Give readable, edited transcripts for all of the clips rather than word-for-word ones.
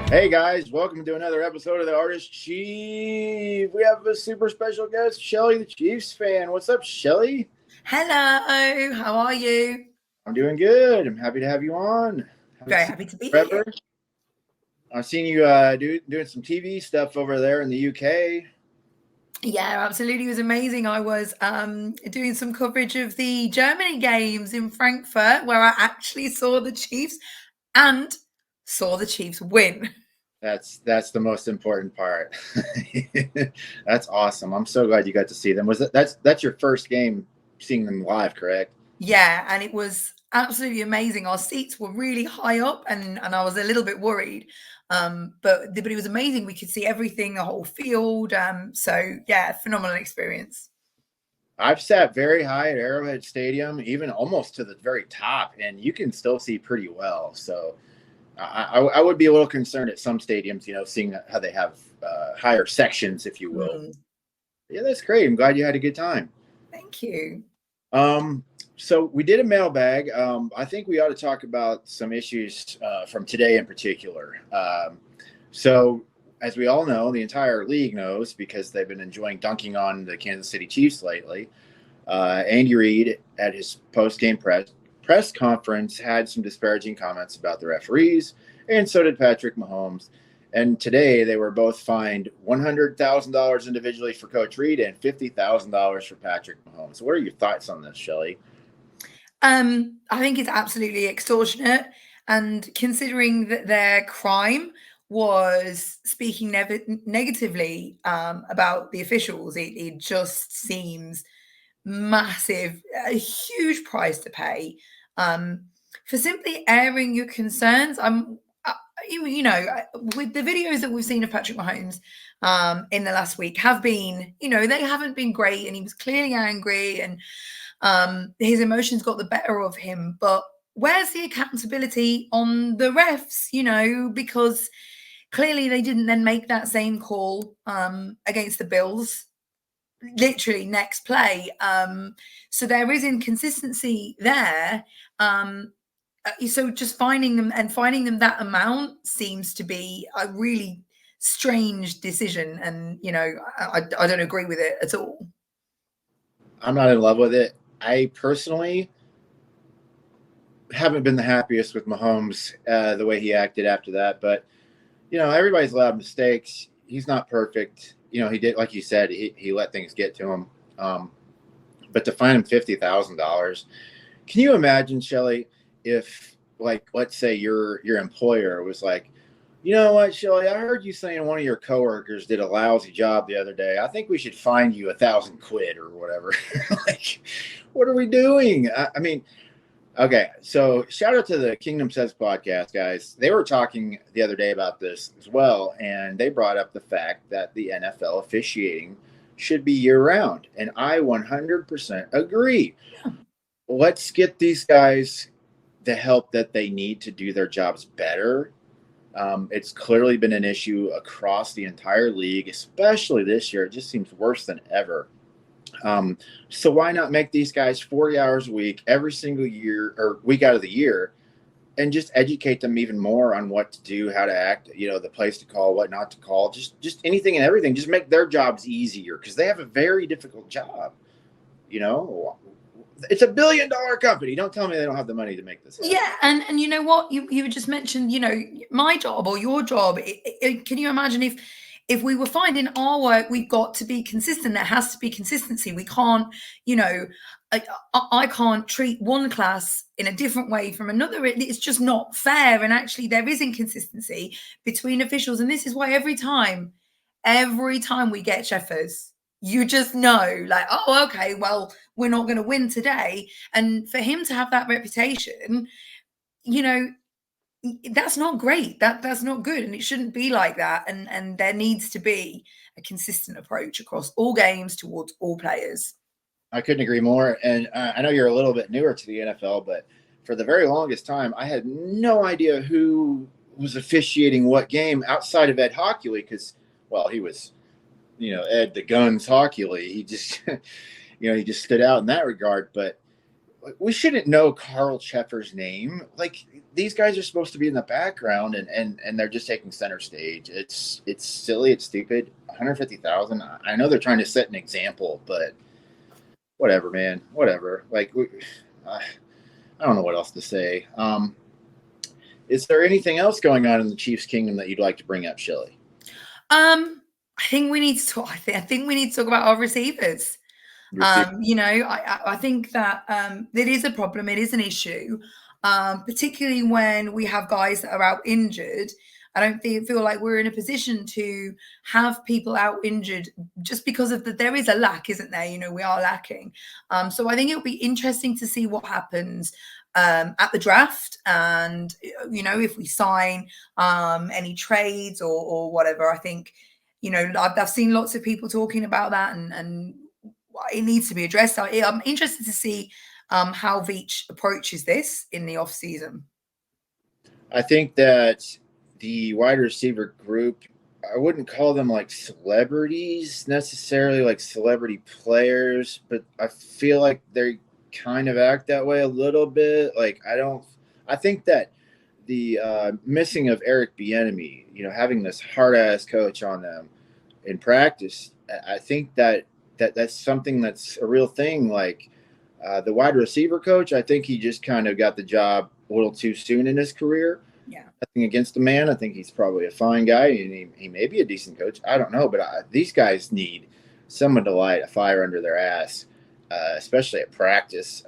Hey guys, welcome to another episode of the Artist Chief. We have a super special guest, Shelly the Chiefs fan. What's up, Shelly? Hello, how are you? I'm doing good. I'm happy to have you on. Haven't Very seen happy to be you forever. here. I've seen you doing some TV stuff over there in the UK. Yeah, absolutely. It was amazing. I was doing some coverage of the Germany games in Frankfurt where I actually saw the Chiefs and saw the Chiefs win. That's the most important part. That's awesome. I'm so glad you got to see them. That's your first game seeing them live, correct? Yeah, and it was absolutely amazing. Our seats were really high up and I was a little bit worried. But it was amazing. We could see everything, the whole field. So yeah, phenomenal experience. I've sat very high at Arrowhead Stadium, even almost to the very top, and you can still see pretty well. So I would be a little concerned at some stadiums, seeing how they have higher sections, if you will. Yeah, that's great. I'm glad you had a good time. Thank you. So we did a mailbag. I think we ought to talk about some issues from today in particular. So as we all know, the entire league knows because they've been enjoying dunking on the Kansas City Chiefs lately. Andy Reid at his post-game press conference had some disparaging comments about the referees, and so did Patrick Mahomes. And today they were both fined $100,000 individually for Coach Reid and $50,000 for Patrick Mahomes. So what are your thoughts on this, Shelly? I think it's absolutely extortionate. And considering that their crime was speaking negatively about the officials, it just seems massive, a huge price to pay for simply airing your concerns. With the videos that we've seen of Patrick Mahomes in the last week have been, they haven't been great, and he was clearly angry, and his emotions got the better of him. But where's the accountability on the refs? Because clearly they didn't then make that same call against the Bills literally next play. So there is inconsistency there. So just finding them that amount seems to be a really strange decision, and I don't agree with it at all. I'm not in love with it. I personally haven't been the happiest with Mahomes, the way he acted after that. But, everybody's allowed mistakes. He's not perfect. He did, like you said, he let things get to him. But to fine him $50,000, can you imagine, Shelly, if, like, let's say your employer was like, you know what, Shelly, I heard you saying one of your coworkers did a lousy job the other day. I think we should fine you $1,000 or whatever. Like, what are we doing? I mean, okay, so shout out to the Kingdom Says podcast, guys. They were talking the other day about this as well, and they brought up the fact that the NFL officiating should be year-round, and I 100% agree. Let's get these guys the help that they need to do their jobs better. It's clearly been an issue across the entire league, especially this year. It just seems worse than ever. So why not make these guys 40 hours a week every single year or week out of the year, and just educate them even more on what to do, how to act, the place to call, what not to call, just anything and everything. Just make their jobs easier, because they have a very difficult job. It's $1 billion company. Don't tell me they don't have the money to make this happen. Yeah, and you know what? You just mentioned, my job or your job. Can you imagine if we were finding our work, we've got to be consistent. There has to be consistency. We can't, I can't treat one class in a different way from another. It's just not fair. And actually, there is inconsistency between officials. And this is why every time we get Sheffers, you just know, like, oh, okay, well, we're not going to win today. And for him to have that reputation, that's not great. That's not good, and it shouldn't be like that. And there needs to be a consistent approach across all games towards all players. I couldn't agree more. And I know you're a little bit newer to the NFL, but for the very longest time, I had no idea who was officiating what game outside of Ed Hockley, because, well, he was, Ed the Guns Hockley. He just, he just stood out in that regard. But we shouldn't know Carl Cheffer's name. Like, these guys are supposed to be in the background, and they're just taking center stage. It's silly. It's stupid. 150,000. I know they're trying to set an example, but whatever, man. Whatever. Like, I don't know what else to say. Is there anything else going on in the Chiefs Kingdom that you'd like to bring up, Shelley? I think we need to talk. I think we need to talk about our receivers. I think that it is a problem. It is an issue, particularly when we have guys that are out injured. I don't feel like we're in a position to have people out injured just because of there is a lack, isn't there? We are lacking. So I think it'll be interesting to see what happens at the draft, and if we sign any trades or whatever. I think I've seen lots of people talking about that, and it needs to be addressed. I'm interested to see how Veach approaches this in the off season. I think that the wide receiver group, I wouldn't call them like celebrities necessarily, like celebrity players, but I feel like they kind of act that way a little bit. Like, I think that the missing of Eric Bieniemy, having this hard ass coach on them in practice, I think that's something that's a real thing. Like, the wide receiver coach, I think he just kind of got the job a little too soon in his career. Yeah. Nothing against the man. I think he's probably a fine guy, and he may be a decent coach. I don't know, but these guys need someone to light a fire under their ass, especially at practice.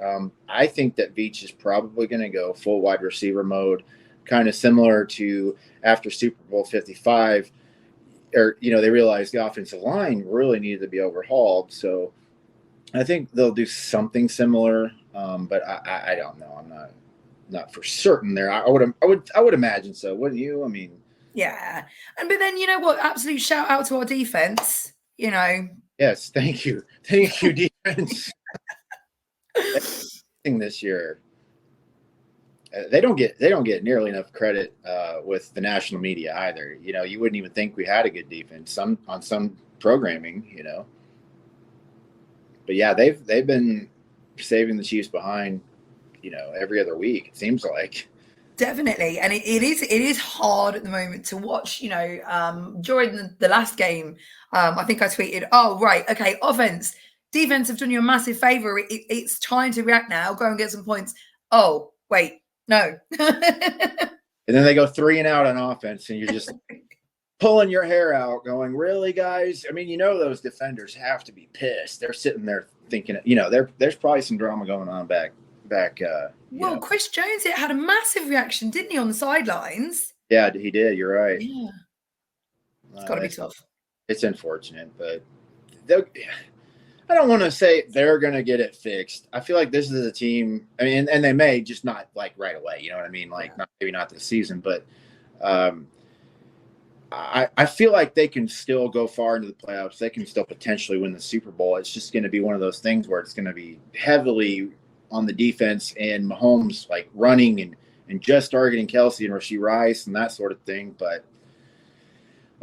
I think that Veach is probably going to go full wide receiver mode, kind of similar to after Super Bowl 55, or they realized the offensive line really needed to be overhauled. So I think they'll do something similar, but I don't know. I'm not for certain there. I would imagine so. Wouldn't you? I mean, yeah. But then what? Absolute shout out to our defense. Yes, thank you, defense. This year, they don't get nearly enough credit with the national media either. You wouldn't even think we had a good defense on some programming. But yeah, they've been saving the Chiefs behind. Every other week, it seems like. Definitely. And it is hard at the moment to watch, during the last game. I think I tweeted, oh, right, okay, offense, defense have done you a massive favor. It's time to react now. Go and get some points. Oh, wait, no. And then they go 3 and out on offense, and you're just pulling your hair out going, really, guys? I mean, those defenders have to be pissed. They're sitting there thinking, there's probably some drama going on back. Well, Chris Jones had a massive reaction, didn't he, on the sidelines? Yeah, he did. You're right. Yeah, it's got to be tough. It's unfortunate, but I don't want to say they're going to get it fixed. I feel like this is a team. I mean, and they may just not like right away. You know what I mean? Like, maybe not this season, but I feel like they can still go far into the playoffs. They can still potentially win the Super Bowl. It's just going to be one of those things where it's going to be heavily on the defense, and Mahomes like running and just targeting Kelsey and Rashee Rice and that sort of thing. But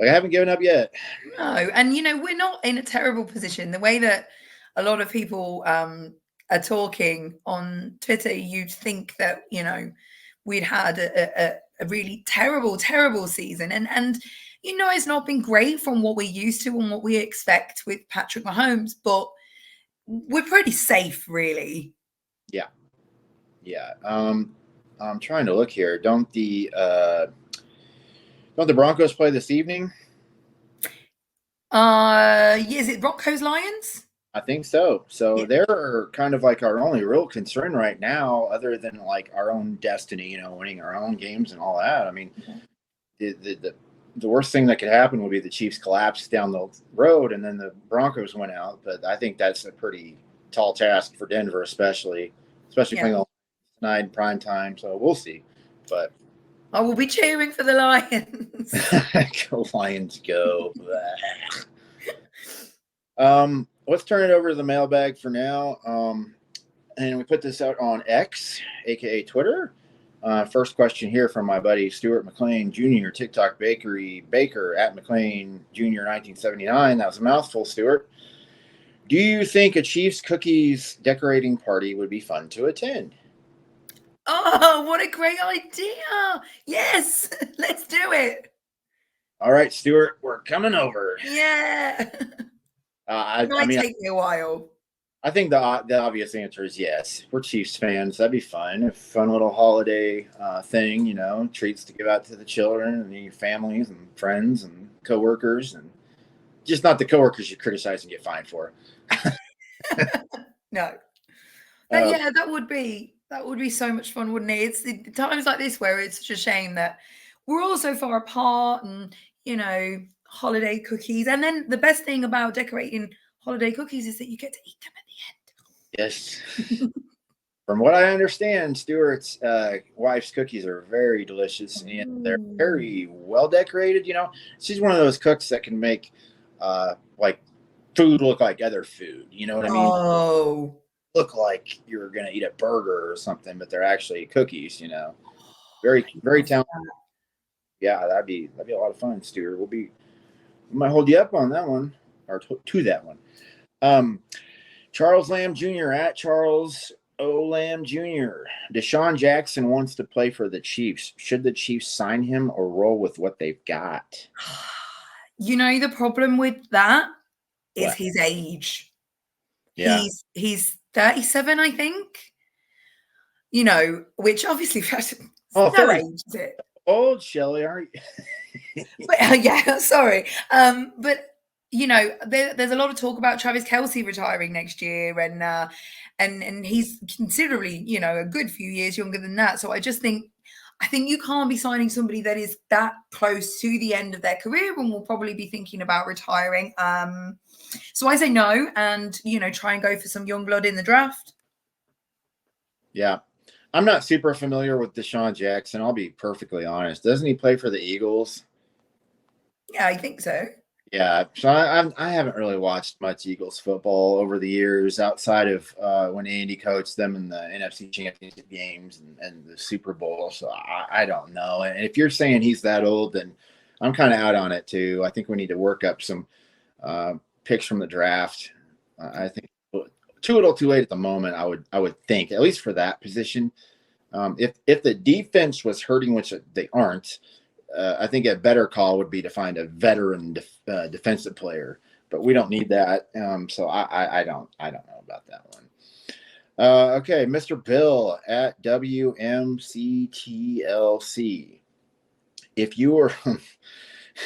I haven't given up yet. No, and we're not in a terrible position. The way that a lot of people are talking on Twitter, you'd think that we'd had a really terrible season, and it's not been great from what we're used to and what we expect with Patrick Mahomes, but we're pretty safe, really. Yeah. I'm trying to look here. Don't the Broncos play this evening? Is it Broncos Lions? I think so. So they're kind of like our only real concern right now, other than like our own destiny, winning our own games and all that. I mean, the worst thing that could happen would be the Chiefs collapse down the road and then the Broncos went out. But I think that's a pretty tall task for Denver, especially playing tonight in prime time. So we'll see. But I will be cheering for the Lions. Go Lions, go. Let's turn it over to the mailbag for now. And we put this out on X, aka Twitter. First question here from my buddy Stuart McLean Jr., TikTok Baker at McLean Jr. 1979. That was a mouthful, Stuart. Do you think a Chiefs cookies decorating party would be fun to attend? Oh, what a great idea. Yes, let's do it. All right, Stuart, we're coming over. Yeah. Uh, I, I Might mean, take me a while. I think the obvious answer is yes. We're Chiefs fans. That'd be fun. A fun little holiday thing, treats to give out to the children and your families and friends and coworkers, and just not the coworkers you criticize and get fined for. No. Uh, That would be so much fun, wouldn't it? It's the times like this where it's such a shame that we're all so far apart and, holiday cookies. And then the best thing about decorating holiday cookies is that you get to eat them yes. at the end. From what I understand, Stuart's wife's cookies are very delicious and they're Ooh. very well decorated. She's one of those cooks that can make like food look like other food. You know what I mean? Oh. Look like you're gonna eat a burger or something, but they're actually cookies. Very I very love talented. that. Yeah, that'd be a lot of fun, Stuart. We might hold you up on that one or to that one. Um, Charles Lamb Jr. at Charles O. Lamb Jr. Deshaun Jackson wants to play for the Chiefs. Should the Chiefs sign him or roll with what they've got? The problem with that is What? his age. Yeah. He's 37, I think. Which obviously Oh, no 30. age, is it? Old Shelley, aren't you? But yeah, sorry. But there's a lot of talk about Travis Kelsey retiring next year, and he's considerably, a good few years younger than that. So I think you can't be signing somebody that is that close to the end of their career and will probably be thinking about retiring. So I say no, and try and go for some young blood in the draft. Yeah. I'm not super familiar with Deshaun Jackson. I'll be perfectly honest. Doesn't he play for the Eagles? Yeah, I think so. Yeah, so I haven't really watched much Eagles football over the years outside of when Andy coached them in the NFC Championship games and the Super Bowl. So I don't know. And if you're saying he's that old, then I'm kind of out on it too. I think we need to work up some picks from the draft. I think too little, too late at the moment. I would think at least for that position. If the defense was hurting, which they aren't. I think a better call would be to find a veteran defensive player, but we don't need that. So I don't know about that one. Okay, Mr. Bill at WMCTLC. If you were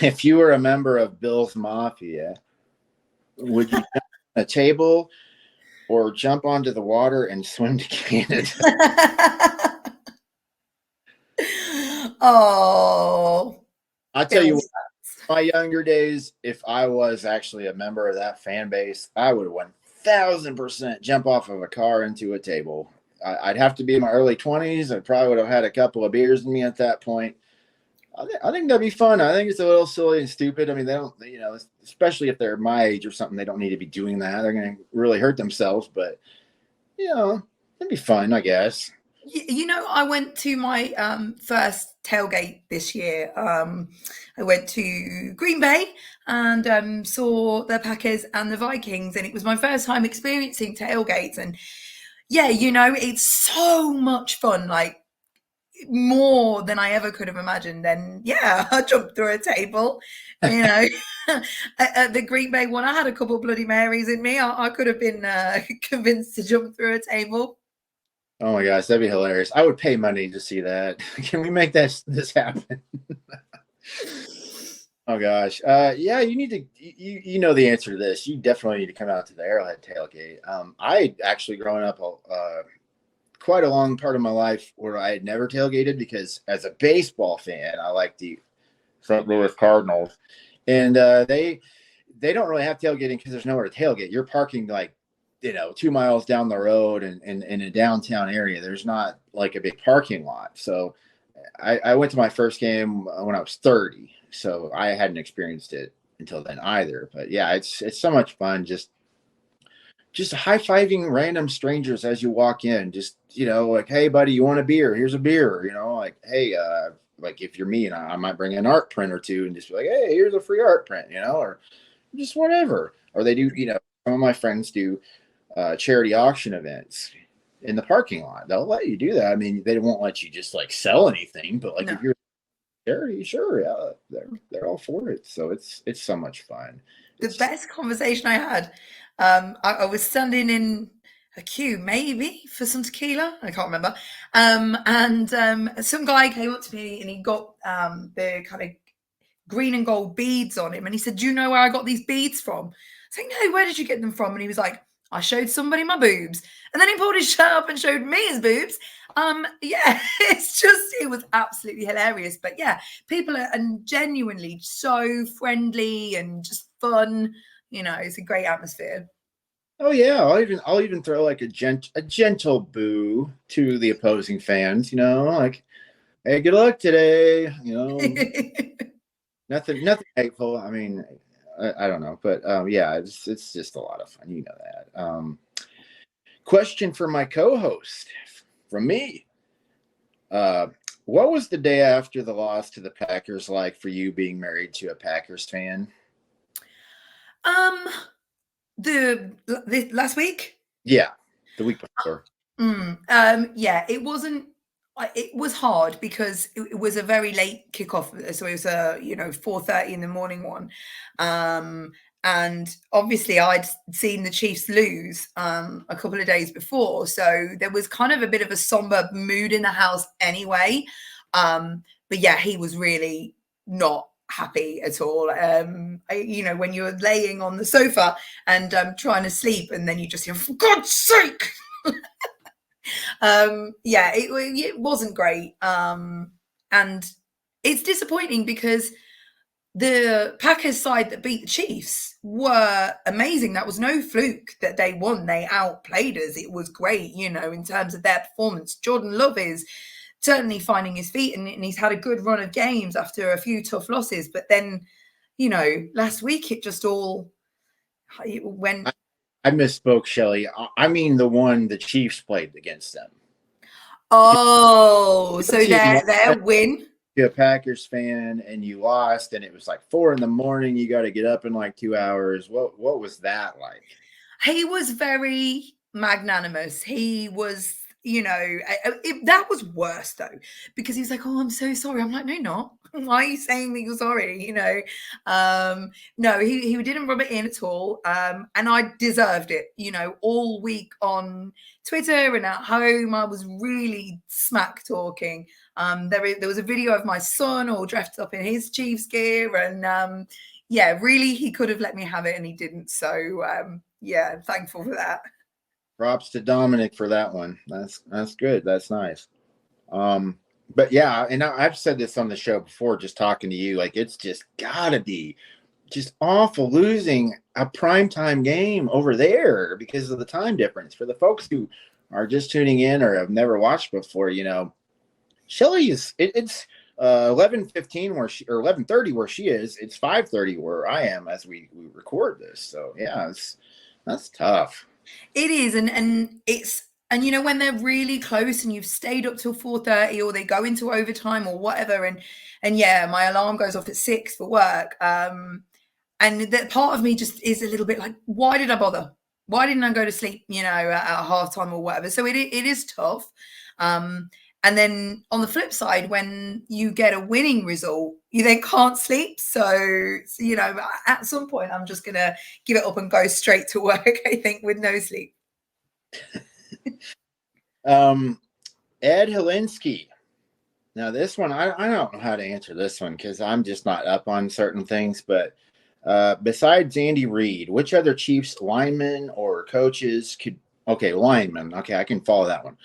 if you were a member of Bill's Mafia, would you jump on a table or jump onto the water and swim to Canada? Oh, I tell you what, my younger days, if I was actually a member of that fan base, I would 1,000% jump off of a car into a table. I'd have to be in my early 20s. I probably would have had a couple of beers in me at that point. I think that'd be fun. I think it's a little silly and stupid. I mean, they don't, especially if they're my age or something, they don't need to be doing that. They're going to really hurt themselves, but, it'd be fun, I guess. I went to my first tailgate this year. I went to Green Bay and saw the Packers and the Vikings, and it was my first time experiencing tailgates. And yeah, it's so much fun, like more than I ever could have imagined. And yeah, I jumped through a table, you know. At the Green Bay one, I had a couple Bloody Marys in me. I could have been convinced to jump through a table. Oh my gosh, that'd be hilarious. I would pay money to see that. Can we make this happen? Oh gosh. Yeah, you need to you know the answer to this. You definitely need to come out to the Arrowhead tailgate. I actually growing up quite a long part of my life where I had never tailgated because as a baseball fan, I like the St. Louis Cardinals. And they don't really have tailgating because there's nowhere to tailgate. You're parking like 2 miles down the road and in a downtown area. There's not like a big parking lot. So I went to my first game when I was 30. So I hadn't experienced it until then either. But yeah, it's so much fun. Just high-fiving random strangers as you walk in. Just, like, hey buddy, you want a beer? Here's a beer, like, hey, like if you're me and I might bring an art print or two and just be like, hey, here's a free art print, or just whatever. Or they do, some of my friends do charity auction events in the parking lot. They'll let you do that. I mean, they won't let you just like sell anything, but like No. if you're charity, sure, yeah, they're all for it. So it's so much fun. The It's just, best conversation I had, I was standing in a queue, maybe for some tequila. I can't remember. And some guy came up to me and he got the kind of green and gold beads on him. And he said, "Do you know where I got these beads from?" I was like, "No, where did you get them from?" And he was like, "I showed somebody my boobs." And then he pulled his shirt up and showed me his boobs. Yeah, it was absolutely hilarious. But yeah, people are and genuinely so friendly and just fun. It's a great atmosphere. oh yeah, I'll even throw like a gentle boo to the opposing fans. Like, hey, good luck today. Nothing hateful. I mean, I don't know, but yeah, it's just a lot of fun. You know that. Question for my co-host from me. Uh, what was the day after the loss to the Packers like for you, being married to a Packers fan? um, the last week. Yeah, the week before. Yeah, it wasn't. It was hard because it was a very late kickoff, so it was a 4:30 in the morning one, and obviously I'd seen the Chiefs lose a couple of days before, so there was kind of a bit of a somber mood in the house anyway. But yeah, he was really not happy at all. When you're laying on the sofa and trying to sleep, and then you just hear, "For God's sake!" Yeah, it wasn't great. And it's disappointing because the Packers side that beat the Chiefs were amazing. That was no fluke that they won. They outplayed us. It was great, in terms of their performance. Jordan Love is certainly finding his feet, and he's had a good run of games after a few tough losses. But then, last week it just all went. I misspoke, Shelly. I mean the one the Chiefs played against them. Oh, so Team their win. You're a Packers fan and you lost, and it was like 4 a.m. You got to get up in like 2 hours. What was that like? He was very magnanimous. He was, that was worse though, because he was like, "Oh, I'm so sorry." I'm like, "No, not. Why are you saying that you're sorry?" No, he didn't rub it in at all. And I deserved it. All week on Twitter and at home, I was really smack talking. There was a video of my son all dressed up in his Chiefs gear, and yeah, really, he could have let me have it, and he didn't. So yeah, I'm thankful for that. Props to Dominic for that one. That's good. That's nice. But yeah, and I've said this on the show before, just talking to you, like it's just gotta be just awful losing a primetime game over there because of the time difference. For the folks who are just tuning in or have never watched before, Shelly it's 11:15 where she, or 11:30 where she is. It's 5:30 where I am as we record this. So yeah, that's tough. It is, and it's when they're really close and you've stayed up till 4:30 or they go into overtime or whatever, and yeah, my alarm goes off at 6 for work. And that part of me just is a little bit like, why did I bother? Why didn't I go to sleep, at halftime or whatever? So it is tough. And then on the flip side, when you get a winning result, you then can't sleep. So at some point, I'm just going to give it up and go straight to work, I think, with no sleep. Ed Helinski. Now, this one, I don't know how to answer this one because I'm just not up on certain things. But besides Andy Reid, which other Chiefs linemen or coaches could – okay, linemen. Okay, I can follow that one.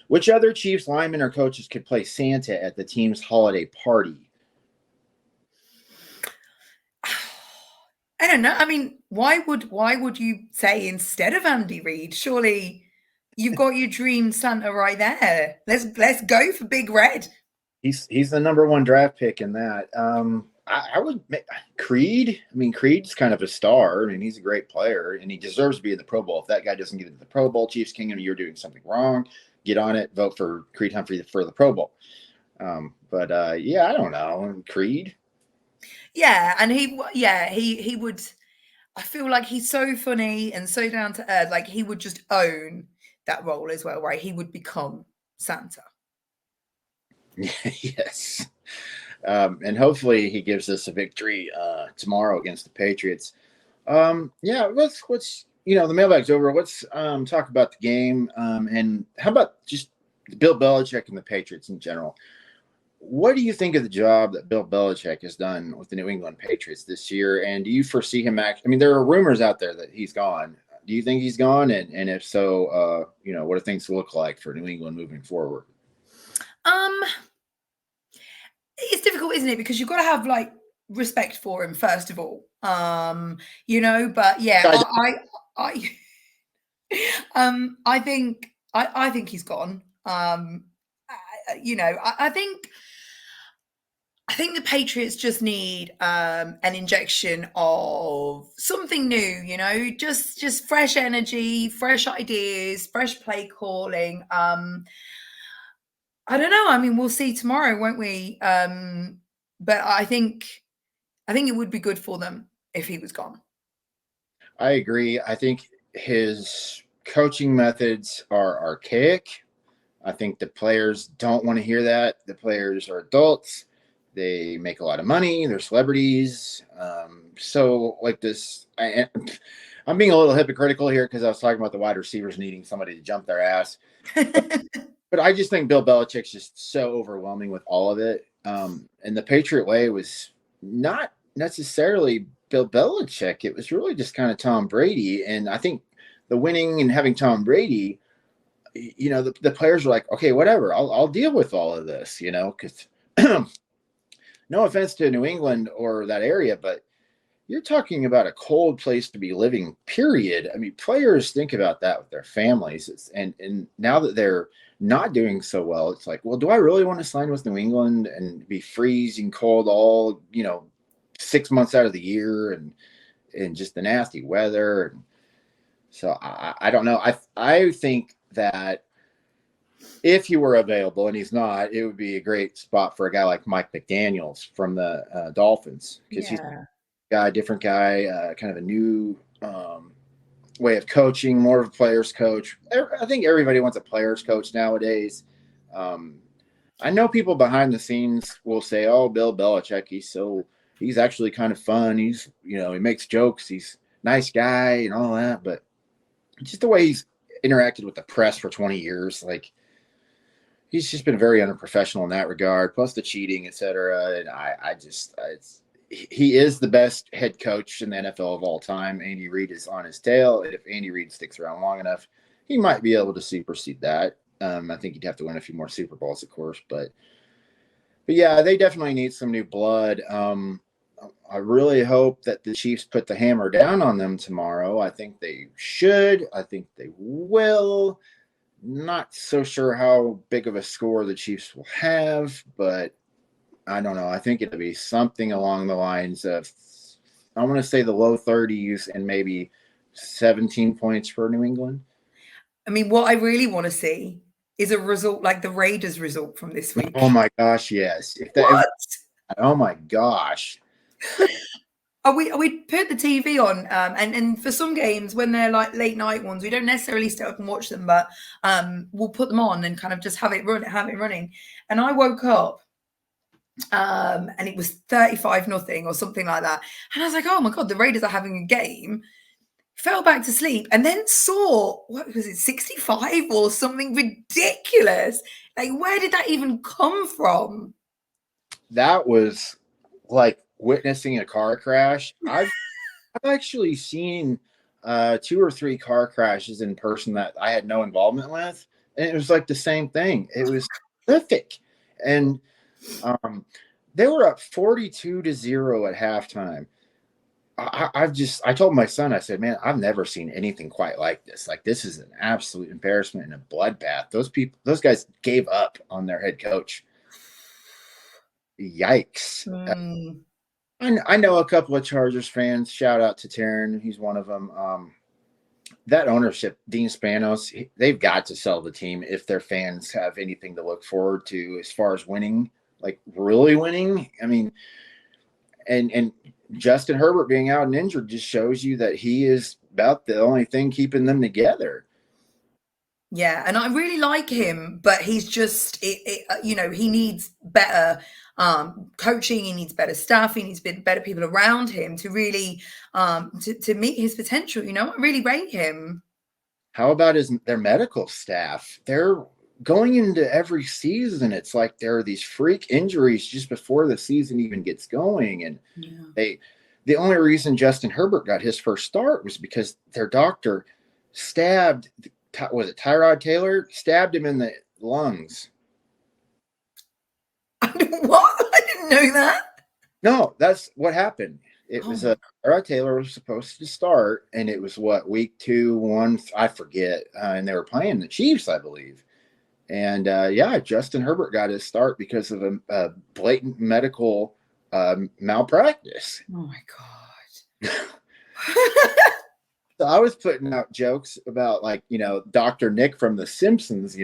Which other Chiefs linemen or coaches could play Santa at the team's holiday party? I don't know. I mean, why would you say instead of Andy Reid? Surely you've got your dream Santa right there. Let's go for Big Red. He's the number one draft pick in that. I would make Creed. I mean, Creed's kind of a star. I mean, he's a great player, and he deserves to be in the Pro Bowl. If that guy doesn't get into the Pro Bowl, Chiefs Kingdom, you're doing something wrong. Get on it. Vote for Creed Humphrey for the Pro Bowl. Yeah, I don't know. Creed. Yeah, and he would. I feel like he's so funny and so down to earth. Like he would just own that role as well, right? He would become Santa. Yes. And hopefully he gives us a victory tomorrow against the Patriots. Yeah, let's the mailbag's over. Let's talk about the game. And how about just Bill Belichick and the Patriots in general? What do you think of the job that Bill Belichick has done with the New England Patriots this year? And do you foresee him I mean, there are rumors out there that he's gone. Do you think he's gone? And if so, what do things look like for New England moving forward? Um, it's difficult, isn't it? Because you've got to have like respect for him first of all. But yeah, I think he's gone. I think the Patriots just need an injection of something new, just fresh energy, fresh ideas, fresh play calling. I don't know. I mean, we'll see tomorrow, won't we? But I think it would be good for them if he was gone. I agree. I think his coaching methods are archaic. I think the players don't want to hear that. The players are adults. They make a lot of money. They're celebrities. So like this, I'm being a little hypocritical here because I was talking about the wide receivers needing somebody to jump their ass. But I just think Bill Belichick's just so overwhelming with all of it. And the Patriot way was not necessarily Bill Belichick. It was really just kind of Tom Brady. And I think the winning and having Tom Brady, the players were like, okay, whatever, I'll deal with all of this, because no offense to New England or that area, but you're talking about a cold place to be living, period. I mean, players think about that with their families. And now that they're not doing so well, it's like, well, do I really want to sign with New England and be freezing cold all, 6 months out of the year and just the nasty weather? And so I don't know. I think that if he were available, and he's not, it would be a great spot for a guy like Mike McDaniels from the Dolphins, because he's a different guy, kind of a new way of coaching, more of a player's coach. I think everybody wants a player's coach nowadays. I know people behind the scenes will say, "Oh, Bill Belichick, he's actually kind of fun. He makes jokes. He's a nice guy and all that." But just the way he's interacted with the press for 20 years, like he's just been very unprofessional in that regard. Plus the cheating, etc. And he is the best head coach in the NFL of all time. Andy Reid is on his tail. And if Andy Reid sticks around long enough, he might be able to supersede that. I think he'd have to win a few more Super Bowls, of course. But yeah, they definitely need some new blood. I really hope that the Chiefs put the hammer down on them tomorrow. I think they should. I think they will. Not so sure how big of a score the Chiefs will have, but I don't know. I think it'll be something along the lines of, I want to say the low 30s and maybe 17 points for New England. I mean, what I really want to see is a result like the Raiders result from this week. Oh my gosh, yes. Oh my gosh. We put the TV on, and for some games when they're like late night ones, we don't necessarily stay up and watch them, but we'll put them on and kind of just have it running. And I woke up, and it was 35-0 or something like that, and I was like, "Oh my god, the Raiders are having a game." Fell back to sleep and then saw, what was it, 65 or something ridiculous. Like, where did that even come from? That was like witnessing a car crash. I've actually seen 2 or 3 car crashes in person that I had no involvement with, and it was like the same thing. It was horrific. And they were up 42-0 at halftime. I told my son, I said, man, I've never seen anything quite like this. Like, this is an absolute embarrassment and a bloodbath. Those guys gave up on their head coach. Yikes. I know a couple of Chargers fans. Shout out to Taryn. He's one of them. That ownership, Dean Spanos, they've got to sell the team if their fans have anything to look forward to as far as winning, like really winning. I mean, and Justin Herbert being out and injured just shows you that he is about the only thing keeping them together. Yeah, and I really like him, but he's just, he needs better coaching. He needs better staff. He needs better people around him to really to meet his potential. I really rate him. How about their medical staff? They're going into every season. It's like there are these freak injuries just before the season even gets going, and the only reason Justin Herbert got his first start was because their doctor stabbed. Was it Tyrod Taylor? Stabbed him in the lungs. What? I didn't know that. No, that's what happened. It was Tyrod Taylor was supposed to start, and it was week 2, 1, I forget, and they were playing the Chiefs, I believe. And Justin Herbert got his start because of a blatant medical malpractice. Oh my God. So I was putting out jokes about Dr. Nick from The Simpsons,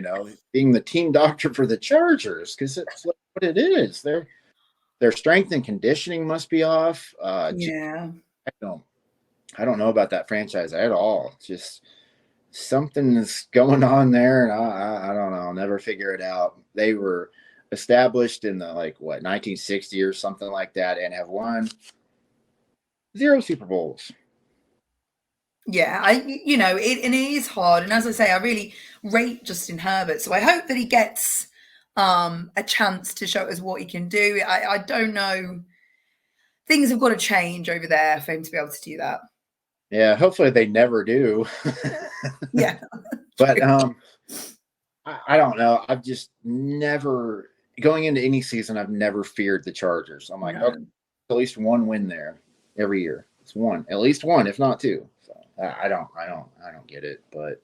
being the team doctor for the Chargers, because it's what it is. Their strength and conditioning must be off. Yeah. I don't know about that franchise at all. Just something is going on there, and I don't know. I'll never figure it out. They were established in the 1960 or something like that, and have won 0 Super Bowls. Yeah, it is hard. And as I say, I really rate Justin Herbert. So I hope that he gets a chance to show us what he can do. I don't know. Things have got to change over there for him to be able to do that. Yeah, hopefully they never do. Yeah. But I don't know. I've just never, going into any season, I've never feared the Chargers. I'm like, okay, at least one win there every year. It's one, at least one, if not 2. So I don't get it, but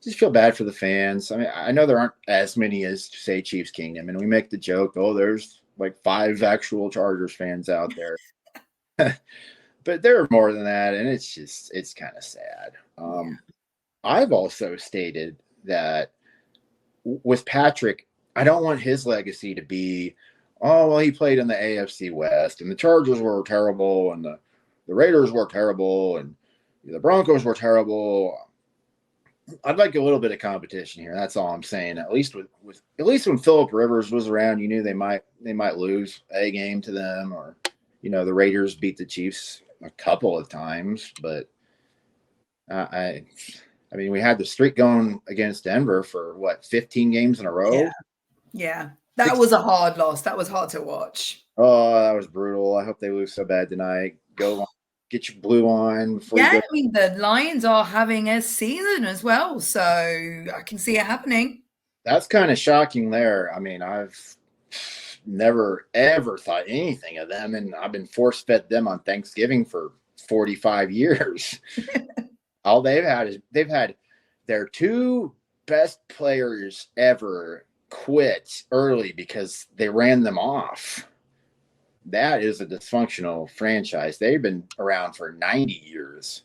just feel bad for the fans. I mean, I know there aren't as many as, say, Chiefs Kingdom, and we make the joke, there's 5 actual Chargers fans out there. But there are more than that, and it's kind of sad. I've also stated that with Patrick, I don't want his legacy to be, he played in the AFC West, and the Chargers were terrible, and the Raiders were terrible, and the Broncos were terrible. I'd like a little bit of competition here. That's all I'm saying. At least when Phillip Rivers was around, you knew they might lose a game to them, or the Raiders beat the Chiefs a couple of times, but I mean, we had the streak going against Denver for 15 games in a row. Yeah. That was a hard loss. That was hard to watch. Oh, that was brutal. I hope they lose so bad tonight. Go on, get your blue on. I mean, the Lions are having a season as well, so I can see it happening. That's kind of shocking there. I mean, I've never, ever thought anything of them, and I've been force-fed them on Thanksgiving for 45 years. All they've had their 2 best players ever quit early because they ran them off. That is a dysfunctional franchise. They've been around for 90 years.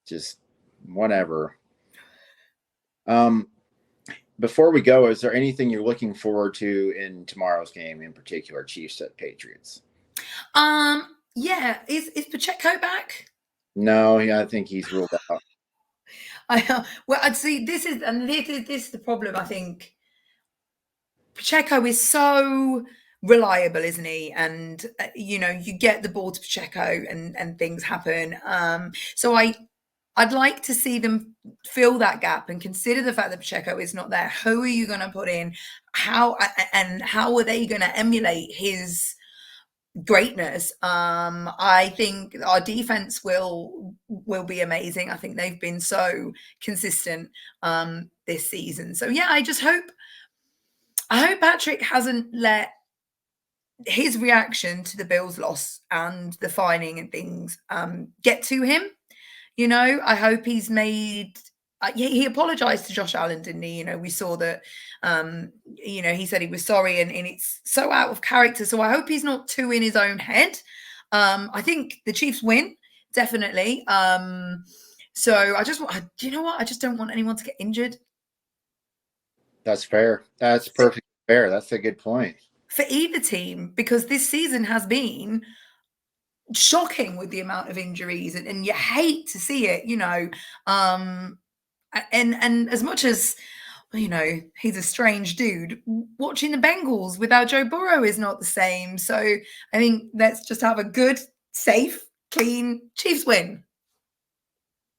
Just whatever. Before we go, is there anything you're looking forward to in tomorrow's game, in particular, Chiefs at Patriots? Yeah. Is Pacheco back? No, I think he's ruled out. I'd see this is the problem. I think Pacheco is so reliable, isn't he? And you get the ball to Pacheco and things happen. So I'd like to see them fill that gap and consider the fact that Pacheco is not there. Who are you going to put in? How are they going to emulate his greatness? I think our defense will be amazing. I think they've been so consistent this season. So yeah, I hope Patrick hasn't let his reaction to the Bills' loss and the fining and things get to him. I hope he's made. He apologized to Josh Allen, didn't he? We saw that. He said he was sorry, and it's so out of character. So I hope he's not too in his own head. I think the Chiefs win, definitely. So I just want. Do you know what? I just don't want anyone to get injured. That's fair. That's perfectly fair. That's a good point For either team, because this season has been shocking with the amount of injuries, and you hate to see it, you know. And as much as, you know, he's a strange dude, watching the Bengals without Joe Burrow is not the same. So I think let's just have a good, safe, clean Chiefs win.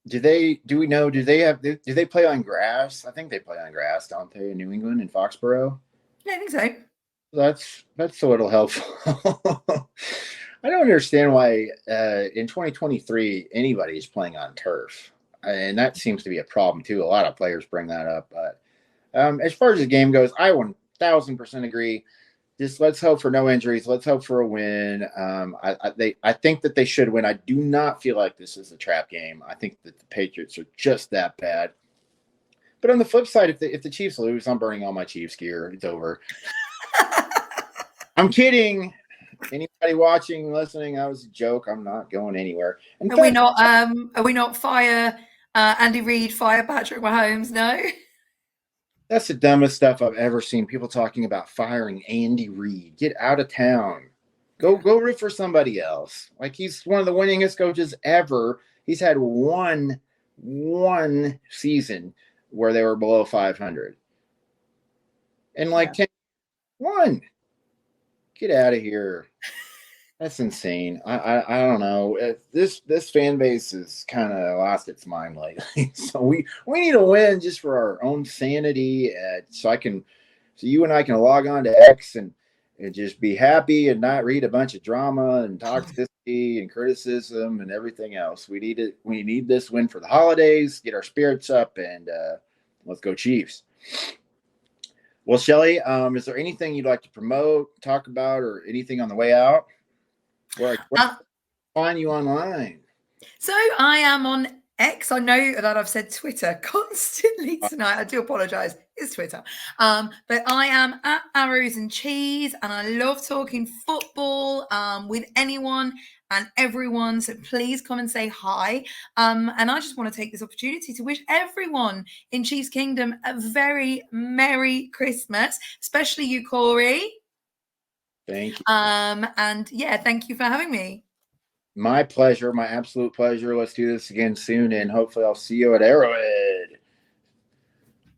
Do they play on grass? I think they play on grass, don't they, in New England, in Foxborough? Yeah, I think so. That's so it'll help. I don't understand why in 2023 anybody is playing on turf, and that seems to be a problem too. A lot of players bring that up, but as far as the game goes, I 1,000% agree. Just let's hope for no injuries. Let's hope for a win. I think that they should win. I do not feel like this is a trap game. I think that the Patriots are just that bad. But on the flip side, if the Chiefs lose, I'm burning all my Chiefs gear. It's over. I'm kidding. Anybody watching, listening, that was a joke. I'm not going anywhere. In Are we fact, not? Are we not fire Andy Reid, fire Patrick Mahomes? No. that's the dumbest stuff I've ever seen. People talking about firing Andy Reid. Get out of town. Go root for somebody else. Like, he's one of the winningest coaches ever. He's had one season where they were below 500. And like 10 one. Get out of here. That's insane. I don't know. This fan base has kind of lost its mind lately. So we need a win just for our own sanity, so you and I can log on to X and just be happy and not read a bunch of drama and toxicity and criticism and everything else. We need it. We need this win for the holidays. Get our spirits up, and let's go Chiefs. Well, Shelley, is there anything you'd like to promote, talk about, or anything on the way out? Where I find you online? So I am on X. I know that I've said Twitter constantly tonight. I do apologize. It's Twitter. But I am at Arrows and Cheese, and I love talking football with anyone and everyone. So please come and say hi. And I just want to take this opportunity to wish everyone in Chiefs Kingdom a very Merry Christmas, especially you, Corey. Thank you. And yeah, thank you for having me. My pleasure, my absolute pleasure. Let's do this again soon, and hopefully I'll see you at Arrowhead.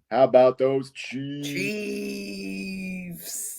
How about those Chiefs? Chiefs.